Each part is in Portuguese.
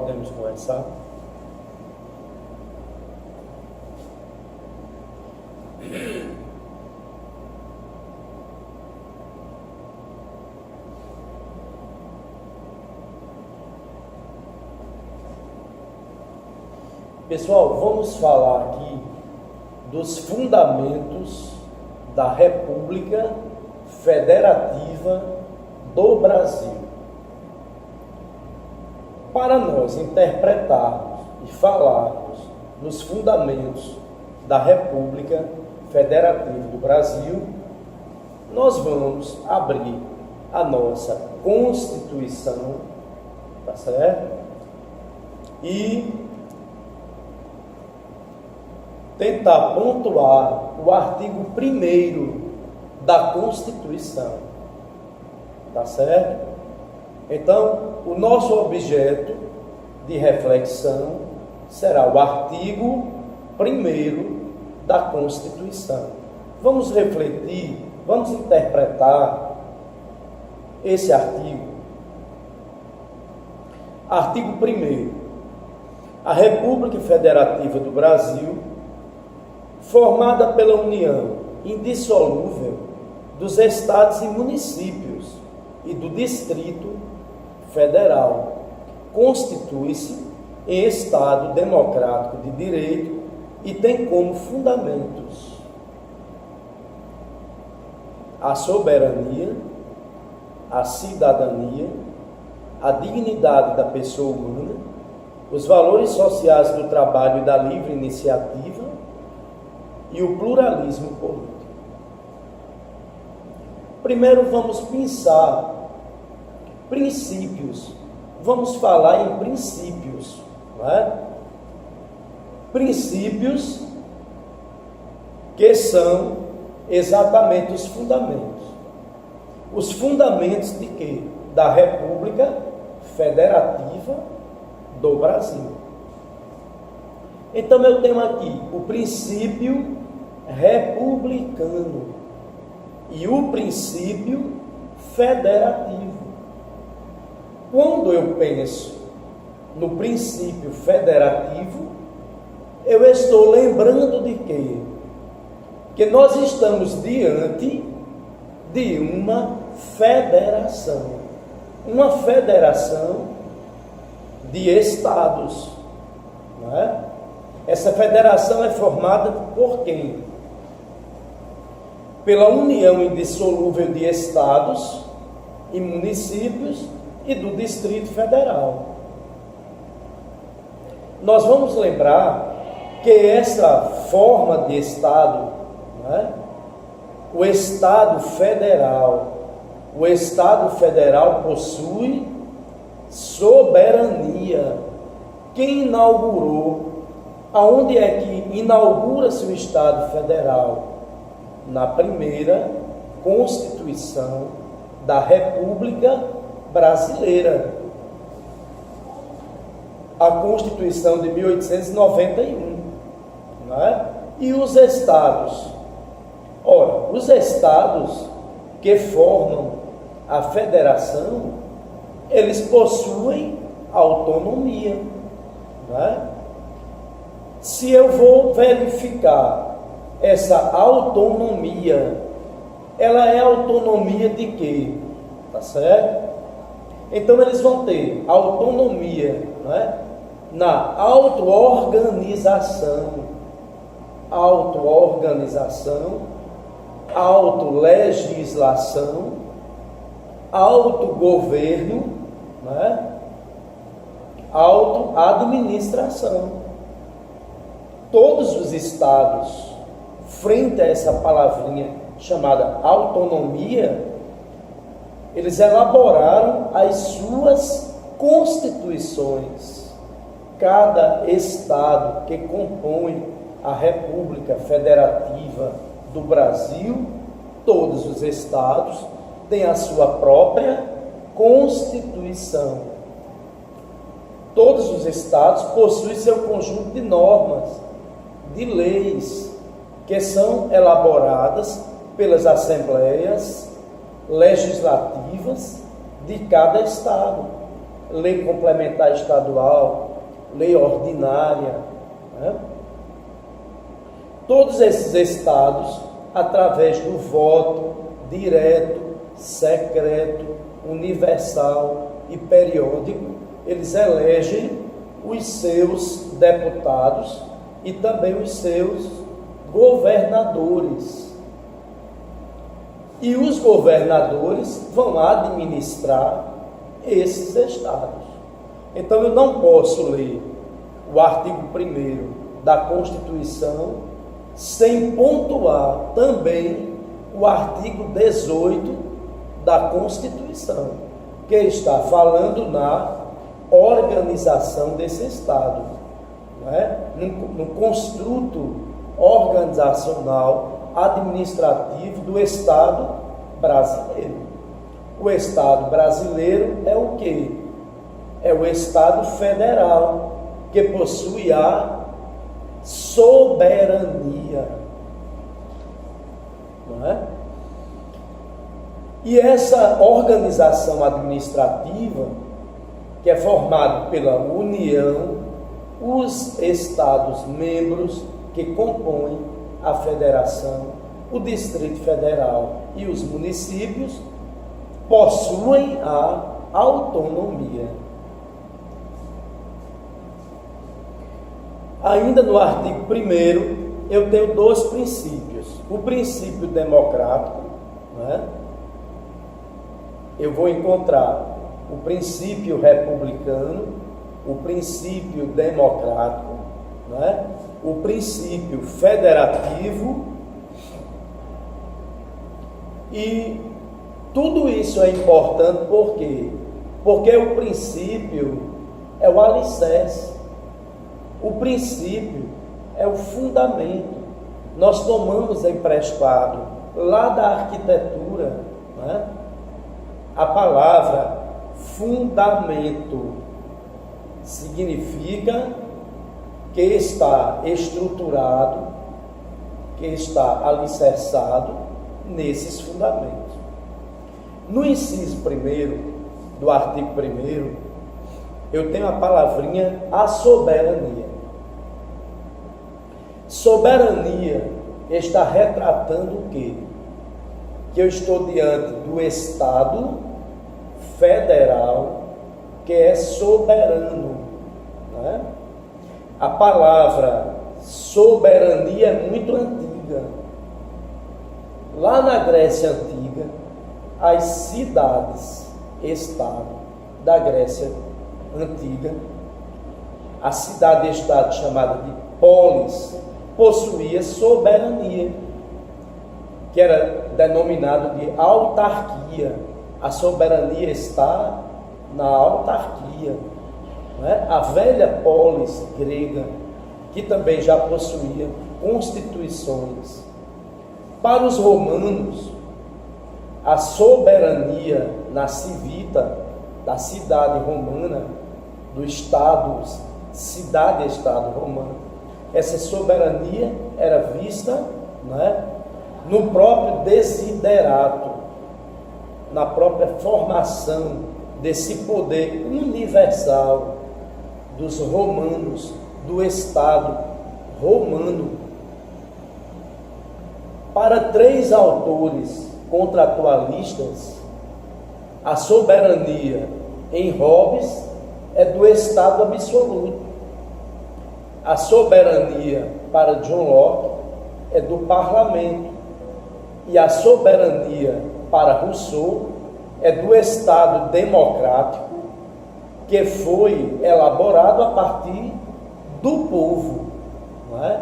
Podemos começar? Pessoal, vamos falar aqui dos fundamentos da República Federativa do Brasil. Para nós interpretarmos e falarmos nos fundamentos da República Federativa do Brasil, nós vamos abrir a nossa Constituição, tá certo? E tentar pontuar o artigo 1º da Constituição, tá certo? Então, o nosso objeto de reflexão será o artigo 1º da Constituição. Vamos refletir, vamos interpretar esse artigo. Artigo 1º. A República Federativa do Brasil, formada pela união indissolúvel dos estados e municípios e do Distrito Federal, constitui-se em Estado democrático de direito e tem como fundamentos a soberania, a cidadania, a dignidade da pessoa humana, os valores sociais do trabalho e da livre iniciativa e o pluralismo político. Primeiro vamos pensar princípios. Vamos falar em princípios, não é? Princípios que são exatamente os fundamentos. Os fundamentos de quê? Da República Federativa do Brasil. Então eu tenho aqui o princípio republicano e o princípio federativo. Quando eu penso no princípio federativo, eu estou lembrando de quê? Que nós estamos diante de uma federação de estados, não é? Essa federação é formada por quem? Pela união indissolúvel de estados e municípios e do Distrito Federal. Nós vamos lembrar que essa forma de estado, não é? O Estado Federal possui soberania. Quem inaugurou? Aonde é que inaugura-se o Estado Federal? Na primeira Constituição da República Brasileira, a Constituição de 1891, não é? E os estados? Ora, os estados que formam a federação, eles possuem autonomia, não é? Se eu vou verificar essa autonomia, ela é autonomia de quê? Tá certo? Então eles vão ter autonomia, não é? Na auto-organização, autolegislação, autogoverno, não é? Autoadministração. Todos os estados, frente a essa palavrinha chamada autonomia, eles elaboraram as suas constituições. Cada estado que compõe a República Federativa do Brasil, todos os estados têm a sua própria Constituição. Todos os estados possuem seu conjunto de normas, de leis, que são elaboradas pelas assembleias legislativas de cada estado. lei complementar estadual, lei ordinária, né? Todos esses estados, através do voto direto, secreto, universal e periódico, eles elegem os seus deputados e também os seus governadores. E os governadores vão administrar esses estados. Então eu não posso ler o artigo 1º da Constituição sem pontuar também o artigo 18 da Constituição, que está falando na organização desse Estado, né? no construto organizacional administrativo do Estado brasileiro. O Estado brasileiro é o quê? É o Estado federal, que possui a soberania. Não é? E essa organização administrativa, que é formada pela União, os Estados membros que compõem a Federação, o Distrito Federal e os municípios, possuem a autonomia. Ainda no artigo 1º, eu tenho 2 princípios. O princípio democrático, né? Eu vou encontrar o princípio republicano, o princípio democrático, né? O princípio federativo, e tudo isso é importante por quê? Porque o princípio é o alicerce, o princípio é o fundamento. Nós tomamos emprestado lá da arquitetura, né? A palavra fundamento significa que está estruturado, que está alicerçado nesses fundamentos. No inciso 1º do artigo 1º, eu tenho a palavrinha a soberania. Soberania está retratando o quê? Que eu estou diante do Estado federal, que é soberano, né? A palavra soberania é muito antiga. Lá na Grécia Antiga, as cidades-estado da Grécia Antiga, a cidade-estado chamada de polis, possuía soberania, que era denominado de autarquia. A soberania está na autarquia, né? A velha polis grega, que também já possuía constituições. Para os romanos, a soberania na civita da cidade romana, do estado, cidade-estado romano, essa soberania era vista, né, no próprio desiderato, na própria formação desse poder universal dos romanos, do Estado romano. Para 3 autores contratualistas, a soberania em Hobbes é do Estado absoluto. A soberania para John Locke é do parlamento. E a soberania para Rousseau é do Estado democrático, que foi elaborado a partir do povo, não é?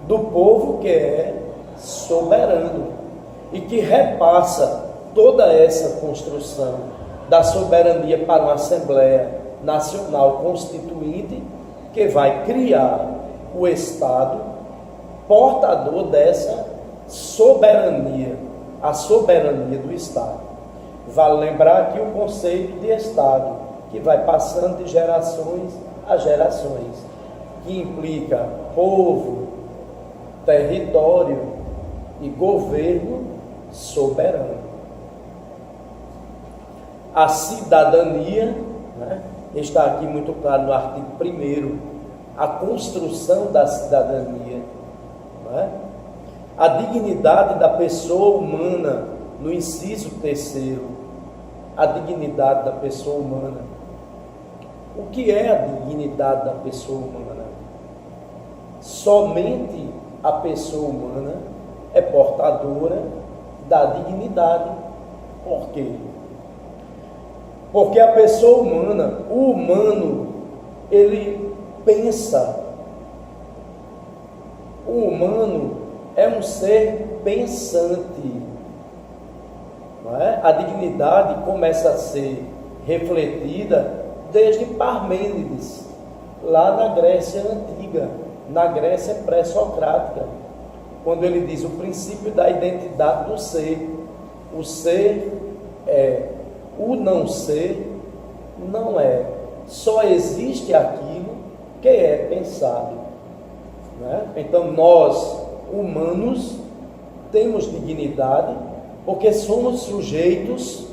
Do povo que é soberano e que repassa toda essa construção da soberania para uma Assembleia Nacional Constituinte, que vai criar o Estado portador dessa soberania, a soberania do Estado. Vale lembrar aqui o conceito de Estado, que vai passando de gerações a gerações, que implica povo, território e governo soberano. A cidadania, né, está aqui muito claro no artigo 1º, a construção da cidadania, não é? A dignidade da pessoa humana, no inciso 3º, a dignidade da pessoa humana. O que é a dignidade da pessoa humana? Somente a pessoa humana é portadora da dignidade. Por quê? Porque a pessoa humana, o humano, ele pensa. O humano é um ser pensante. Não é? A dignidade começa a ser refletida desde Parmênides, lá na Grécia Antiga, na Grécia pré-socrática, quando ele diz o princípio da identidade do ser. O ser é, o não ser não é. Só existe aquilo que é pensado. Né? Então nós, humanos, temos dignidade porque somos sujeitos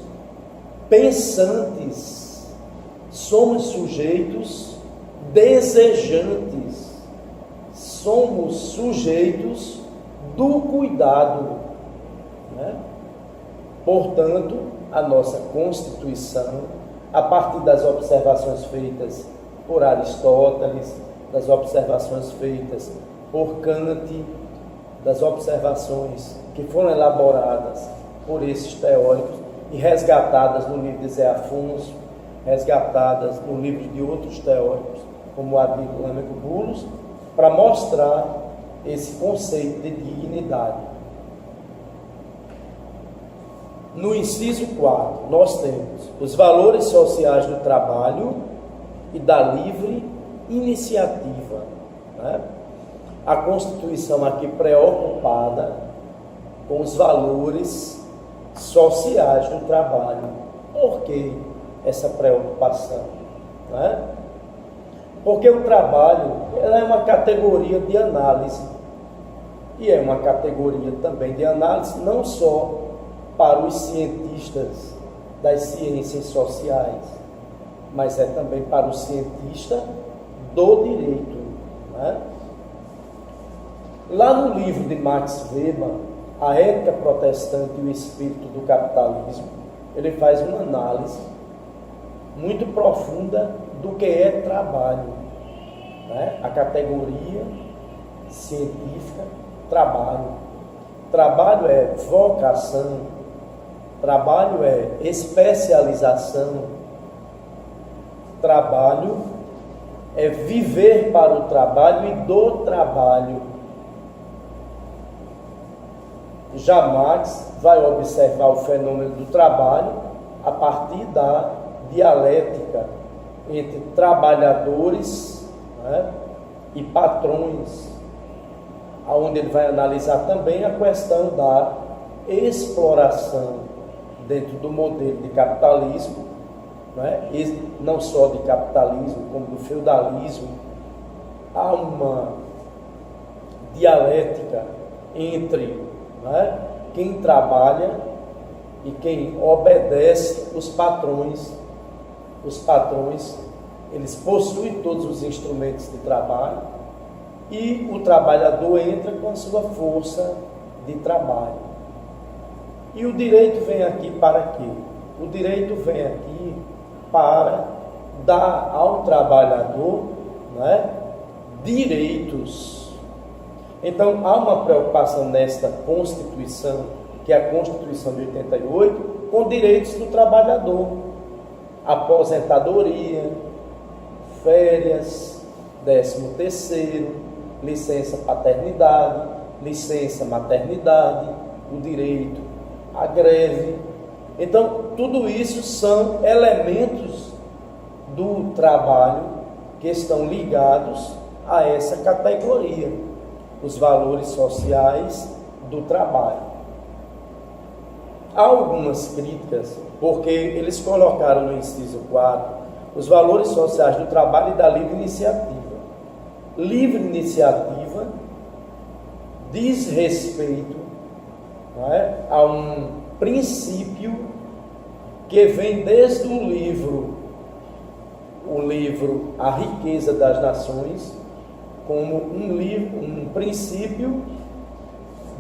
pensantes, somos sujeitos desejantes, somos sujeitos do cuidado. Né? Portanto, a nossa Constituição, a partir das observações feitas por Aristóteles, das observações feitas por Kant, das observações que foram elaboradas por esses teóricos e resgatadas no livro de Zé Afonso, resgatadas no livro de outros teóricos, como Adílio Lâmego Bulos, para mostrar esse conceito de dignidade. No inciso 4, nós temos os valores sociais do trabalho e da livre iniciativa. Né? A Constituição aqui preocupada com os valores sociais do trabalho. Por que essa preocupação? Né? Porque o trabalho é uma categoria de análise, e é uma categoria também de análise não só para os cientistas das ciências sociais, mas é também para o cientista do direito. Né? Lá no livro de Max Weber, A Ética Protestante e o Espírito do Capitalismo, ele faz uma análise muito profunda do que é trabalho. Né? A categoria científica, trabalho. Trabalho é vocação, trabalho é especialização, trabalho é viver para o trabalho e do trabalho. Já Marx vai observar o fenômeno do trabalho a partir da dialética entre trabalhadores, né, e patrões, onde ele vai analisar também a questão da exploração dentro do modelo de capitalismo, né, e não só de capitalismo, como do feudalismo. Há uma dialética entre, né, quem trabalha e quem obedece os patrões. Os patrões, eles possuem todos os instrumentos de trabalho e o trabalhador entra com a sua força de trabalho. E o direito vem aqui para quê? O direito vem aqui para dar ao trabalhador, né, direitos. Então, há uma preocupação nesta Constituição, que é a Constituição de 88, com direitos do trabalhador. Aposentadoria, férias, 13º, licença paternidade, licença maternidade, o direito à greve. Então, tudo isso são elementos do trabalho que estão ligados a essa categoria, os valores sociais do trabalho. Há algumas críticas, porque eles colocaram no inciso 4 os valores sociais do trabalho e da livre iniciativa. Livre iniciativa diz respeito, não é, a um princípio que vem desde o livro o livro A Riqueza das Nações como um princípio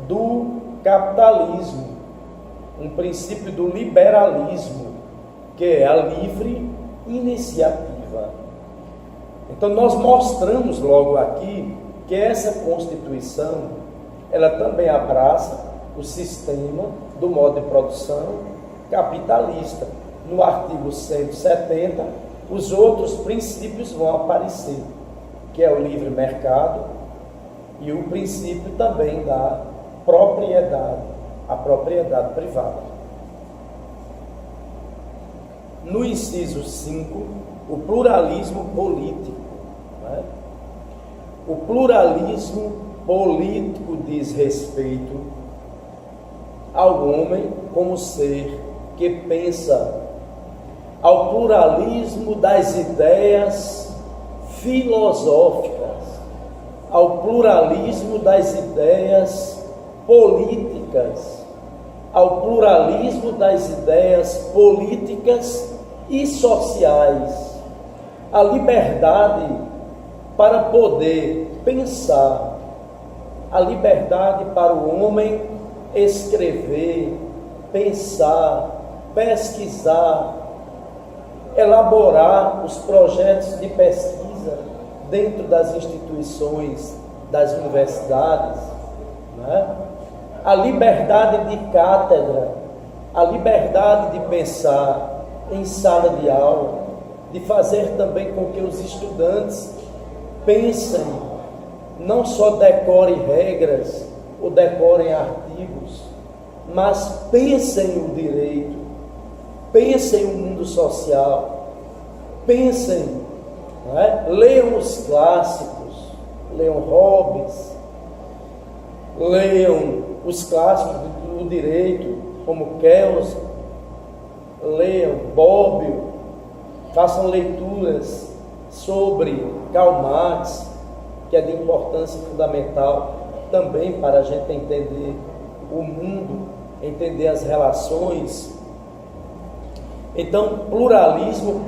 do capitalismo, um princípio do liberalismo, que é a livre iniciativa. Então nós mostramos logo aqui que essa Constituição, ela também abraça o sistema do modo de produção capitalista. No artigo 170, os outros princípios vão aparecer, que é o livre mercado e o princípio também da propriedade, a propriedade privada. No inciso 5, o pluralismo político. Né? O pluralismo político diz respeito ao homem como ser que pensa, ao pluralismo das ideias filosóficas, ao pluralismo das ideias políticas, ao pluralismo das ideias políticas e sociais, a liberdade para poder pensar, a liberdade para o homem escrever, pensar, pesquisar, elaborar os projetos de pesquisa dentro das instituições, das universidades, né? A liberdade de cátedra, a liberdade de pensar em sala de aula, de fazer também com que os estudantes pensem, não só decorem regras ou decorem artigos, mas pensem o direito, pensem o mundo social, pensem, né? Leiam os clássicos, leiam Hobbes, leiam os clássicos do direito, como Kelsen, leiam Bobbio, façam leituras sobre Karl Marx, que é de importância fundamental também para a gente entender o mundo, entender as relações. Então, pluralismo político